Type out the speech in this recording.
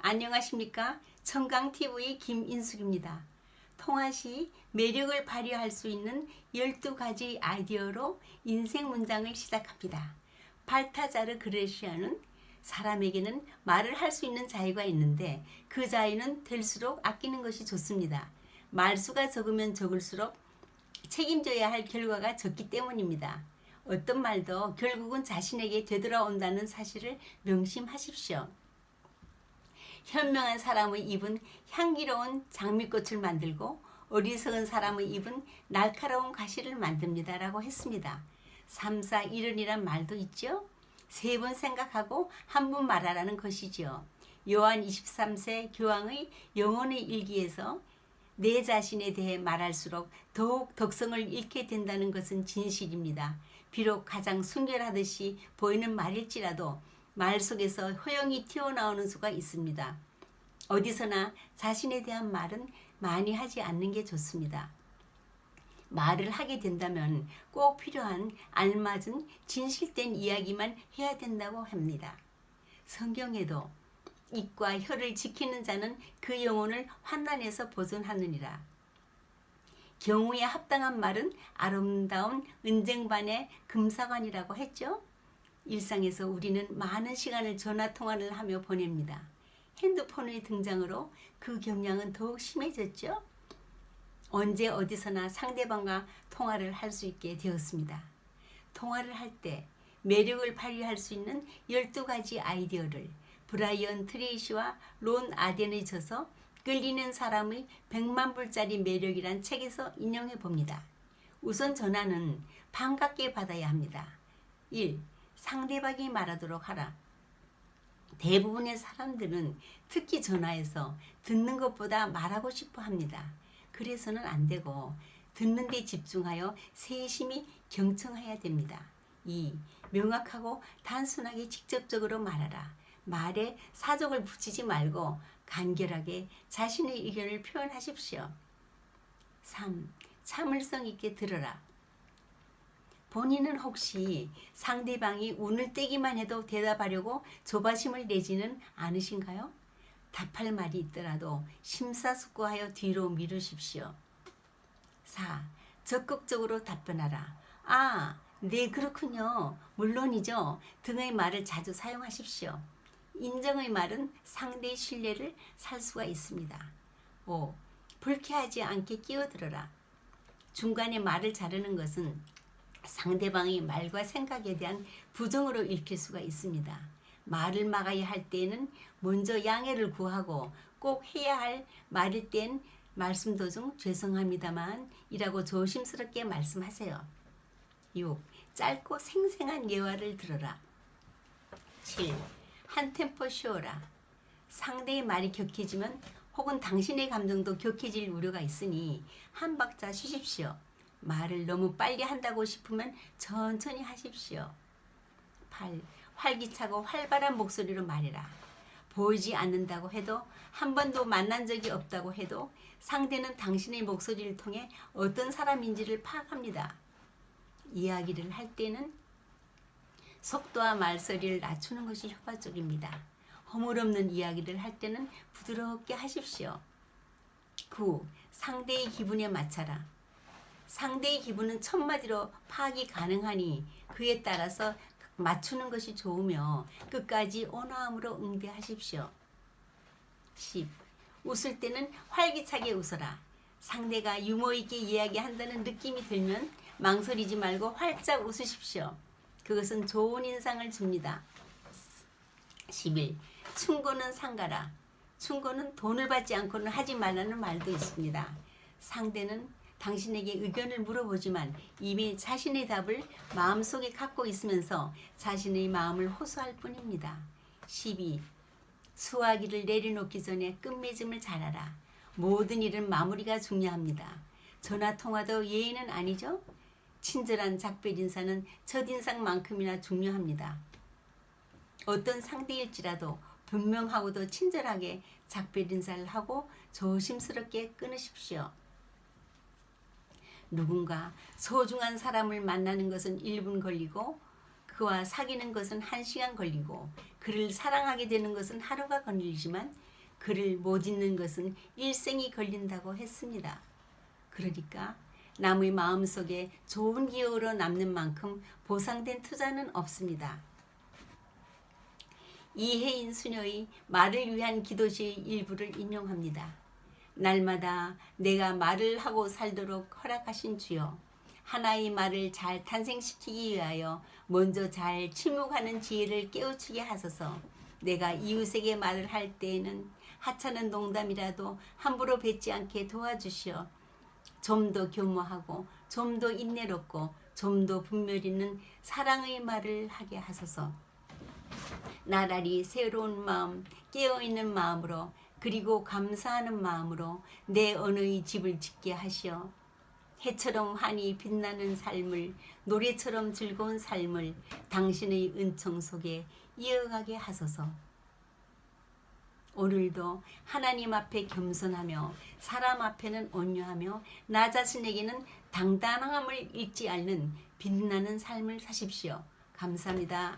안녕하십니까? 청강TV 김인숙입니다. 통화 시 매력을 발휘할 수 있는 12가지 아이디어로 인생 문장을 시작합니다. 발타자르 그레시아는 사람에게는 말을 할 수 있는 자유가 있는데 그 자유는 될수록 아끼는 것이 좋습니다. 말수가 적으면 적을수록 책임져야 할 결과가 적기 때문입니다. 어떤 말도 결국은 자신에게 되돌아온다는 사실을 명심하십시오. 현명한 사람의 입은 향기로운 장미꽃을 만들고 어리석은 사람의 입은 날카로운 가시를 만듭니다. 라고 했습니다. 3, 4, 1은이란 말도 있죠. 3번 생각하고 한 번 말하라는 것이죠. 요한 23세 교황의 영혼의 일기에서 내 자신에 대해 말할수록 더욱 덕성을 잃게 된다는 것은 진실입니다. 비록 가장 순결하듯이 보이는 말일지라도 말 속에서 효용이 튀어나오는 수가 있습니다. 어디서나 자신에 대한 말은 많이 하지 않는 게 좋습니다. 말을 하게 된다면 꼭 필요한 알맞은 진실된 이야기만 해야 된다고 합니다. 성경에도 입과 혀를 지키는 자는 그 영혼을 환난에서 보존하느니라. 경우에 합당한 말은 아름다운 은쟁반의 금사관이라고 했죠. 일상에서 우리는 많은 시간을 전화통화를 하며 보냅니다. 핸드폰의 등장으로 그 경향은 더욱 심해졌죠. 언제 어디서나 상대방과 통화를 할 수 있게 되었습니다. 통화를 할 때 매력을 발휘할 수 있는 12가지 아이디어를 브라이언 트레이시와 론 아덴의 저서 끌리는 사람의 100만 불짜리 매력이란 책에서 인용해 봅니다. 우선 전화는 반갑게 받아야 합니다. 1. 상대방이 말하도록 하라. 대부분의 사람들은 특히 전화에서 듣는 것보다 말하고 싶어 합니다. 그래서는 안 되고 듣는 데 집중하여 세심히 경청해야 됩니다. 2. 명확하고 단순하게 직접적으로 말하라. 말에 사족을 붙이지 말고 간결하게 자신의 의견을 표현하십시오. 3. 참을성 있게 들어라. 본인은 혹시 상대방이 운을 떼기만 해도 대답하려고 조바심을 내지는 않으신가요? 답할 말이 있더라도 심사숙고하여 뒤로 미루십시오. 4. 적극적으로 답변하라. 아, 네 그렇군요. 물론이죠. 등의 말을 자주 사용하십시오. 인정의 말은 상대의 신뢰를 살 수가 있습니다. 5. 불쾌하지 않게 끼어들어라. 중간에 말을 자르는 것은 상대방의 말과 생각에 대한 부정으로 읽힐 수가 있습니다. 말을 막아야 할 때에는 먼저 양해를 구하고 꼭 해야 할 말일 땐 말씀 도중 죄송합니다만 이라고 조심스럽게 말씀하세요. 6. 짧고 생생한 예화를 들어라. 7. 한 템포 쉬어라. 상대의 말이 격해지면 혹은 당신의 감정도 격해질 우려가 있으니 한 박자 쉬십시오. 말을 너무 빨리 한다고 싶으면 천천히 하십시오. 8. 활기차고 활발한 목소리로 말해라. 보이지 않는다고 해도 한 번도 만난 적이 없다고 해도 상대는 당신의 목소리를 통해 어떤 사람인지를 파악합니다. 이야기를 할 때는 속도와 말소리를 낮추는 것이 효과적입니다. 허물없는 이야기를 할 때는 부드럽게 하십시오. 9. 상대의 기분에 맞춰라. 상대의 기분은 첫마디로 파악이 가능하니 그에 따라서 맞추는 것이 좋으며 끝까지 온화함으로 응대하십시오. 10. 웃을 때는 활기차게 웃어라. 상대가 유머 있게 이야기한다는 느낌이 들면 망설이지 말고 활짝 웃으십시오. 그것은 좋은 인상을 줍니다. 11. 충고는 상가라. 충고는 돈을 받지 않고는 하지 말라는 말도 있습니다. 상대는 당신에게 의견을 물어보지만 이미 자신의 답을 마음속에 갖고 있으면서 자신의 마음을 호소할 뿐입니다. 12. 수화기를 내려놓기 전에 끝맺음을 잘하라. 모든 일은 마무리가 중요합니다. 전화통화도 예의는 아니죠? 친절한 작별 인사는 첫인상만큼이나 중요합니다. 어떤 상대일지라도 분명하고도 친절하게 작별 인사를 하고 조심스럽게 끊으십시오. 누군가 소중한 사람을 만나는 것은 1분 걸리고 그와 사귀는 것은 1시간 걸리고 그를 사랑하게 되는 것은 하루가 걸리지만 글을 못 읽는 것은 일생이 걸린다고 했습니다. 그러니까 남의 마음속에 좋은 기억으로 남는 만큼 보상된 투자는 없습니다. 이혜인 수녀의 말을 위한 기도시의 일부를 인용합니다. 날마다 내가 말을 하고 살도록 허락하신 주여, 하나의 말을 잘 탄생시키기 위하여 먼저 잘 침묵하는 지혜를 깨우치게 하소서. 내가 이웃에게 말을 할 때에는 하찮은 농담이라도 함부로 뱉지 않게 도와주시어 좀 더 교모하고 좀 더 인내롭고 좀 더 분별 있는 사랑의 말을 하게 하소서. 나날이 새로운 마음, 깨어있는 마음으로 그리고 감사하는 마음으로 내 언어의 집을 짓게 하시어 해처럼 환히 빛나는 삶을, 노래처럼 즐거운 삶을 당신의 은총 속에 이어가게 하소서. 오늘도 하나님 앞에 겸손하며 사람 앞에는 온유하며 나 자신에게는 당당함을 잊지 않는 빛나는 삶을 사십시오. 감사합니다.